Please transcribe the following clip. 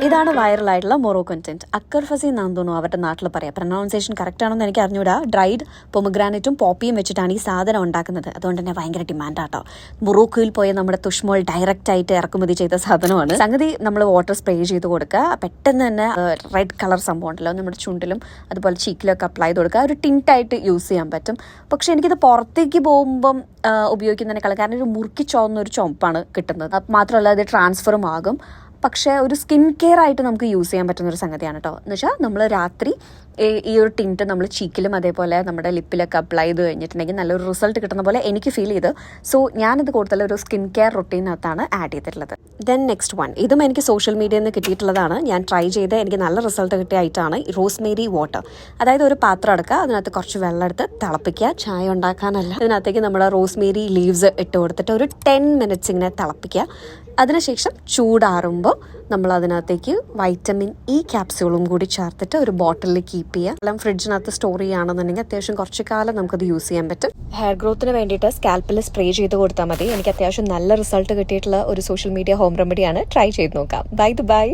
ഇതാണ് വൈറലായിട്ടുള്ള Moroccan tint. Occur fuzzy എന്നാണ് തോന്നുന്നു അവരുടെ നാട്ടിൽ പറയാം. പ്രൊനൗൺസിയേഷൻ കറക്റ്റ് ആണെന്ന് എനിക്ക് അറിഞ്ഞൂടാ. ഡ്രൈഡ് പൊമഗ്രാനറ്റും പോപ്പിയും വെച്ചിട്ടാണ് ഈ സാധനം ഉണ്ടാക്കുന്നത്. അതുകൊണ്ട് തന്നെ ഭയങ്കര ഡിമാൻഡാട്ടോ. മൊറോക്കോയിൽ പോയ നമ്മുടെ തുഷ്മോൾ ഡയറക്റ്റ് ആയിട്ട് ഇറക്കുമതി ചെയ്ത സാധനമാണ്. സംഗതി നമ്മൾ വാട്ടർ സ്പ്രേ ചെയ്ത് കൊടുക്കുക. പെട്ടെന്ന് തന്നെ റെഡ് കളർ സംഭവം ഉണ്ടല്ലോ നമ്മുടെ ചുണ്ടിലും അതുപോലെ ചീക്കിലൊക്കെ അപ്ലൈ ചെയ്ത് കൊടുക്കുക. ഒരു ടിൻറ്റായിട്ട് യൂസ് ചെയ്യാൻ പറ്റും. പക്ഷെ എനിക്കിത് പുറത്തേക്ക് പോകുമ്പം ഉപയോഗിക്കുന്നതിനേക്കാളും കാരണം ഒരു മുറുക്കി ചോന്ന ഒരു ചുമപ്പാണ് കിട്ടുന്നത്. മാത്രമല്ല ഇത് ട്രാൻസ്ഫറും ആകും. പക്ഷേ ഒരു സ്കിൻ കെയർ ആയിട്ട് നമുക്ക് യൂസ് ചെയ്യാൻ പറ്റുന്നൊരു സംഗതിയാണ് കേട്ടോ. എന്ന് വെച്ചാൽ നമ്മൾ രാത്രി ഈ ഒരു ടിൻറ്റ് നമ്മൾ ചീക്കിലും അതേപോലെ നമ്മുടെ ലിപ്പിലൊക്കെ അപ്ലൈ ചെയ്ത് കഴിഞ്ഞിട്ടുണ്ടെങ്കിൽ നല്ലൊരു റിസൾട്ട് കിട്ടുന്ന പോലെ എനിക്ക് ഫീൽ ചെയ്ത്. സോ ഞാനിത് കൂടുതൽ ഒരു സ്കിൻ കെയർ റൊട്ടീനകത്താണ് ആഡ് ചെയ്തിട്ടുള്ളത്. ദെൻ നെക്സ്റ്റ് വൺ, ഇതും എനിക്ക് സോഷ്യൽ മീഡിയയിൽ നിന്ന് കിട്ടിയിട്ടുള്ളതാണ്. ഞാൻ ട്രൈ ചെയ്ത് എനിക്ക് നല്ല റിസൾട്ട് കിട്ടിയായിട്ടാണ് റോസ്മേരി വാട്ടർ. അതായത് ഒരു പാത്രം എടുക്കുക, അതിനകത്ത് കുറച്ച് വെള്ളം എടുത്ത് തിളപ്പിക്കുക. ചായ ഉണ്ടാക്കാനല്ല, അതിനകത്തേക്ക് നമ്മുടെ റോസ്മേരി ലീവ്സ് ഇട്ട് കൊടുത്തിട്ട് ഒരു 10 മിനിറ്റ്സ് ഇങ്ങനെ തിളപ്പിക്കുക. അതിനുശേഷം ചൂടാറുമ്പോൾ നമ്മൾ അതിനകത്തേക്ക് വൈറ്റമിൻ ഇ ക്യാപ്സ്യൂളും കൂടി ചേർത്തിട്ട് ഒരു ബോട്ടിലിൽ കീപ്പ് ചെയ്യുക. എല്ലാം ഫ്രിഡ്ജിനകത്ത് സ്റ്റോർ ചെയ്യുകയാണെന്നുണ്ടെങ്കിൽ അത്യാവശ്യം കുറച്ച് കാലം നമുക്കത് യൂസ് ചെയ്യാൻ പറ്റും. ഹെയർ ഗ്രോത്തിന് വേണ്ടിയിട്ട് സ്കാൽപ്പിൽ സ്പ്രേ ചെയ്ത് കൊടുത്താൽ മതി. എനിക്ക് അത്യാവശ്യം നല്ല റിസൾട്ട് കിട്ടിയിട്ടുള്ള ഒരു സോഷ്യൽ മീഡിയ ഹോം റെമഡിയാണ്. ട്രൈ ചെയ്ത് നോക്കാം. ബൈ.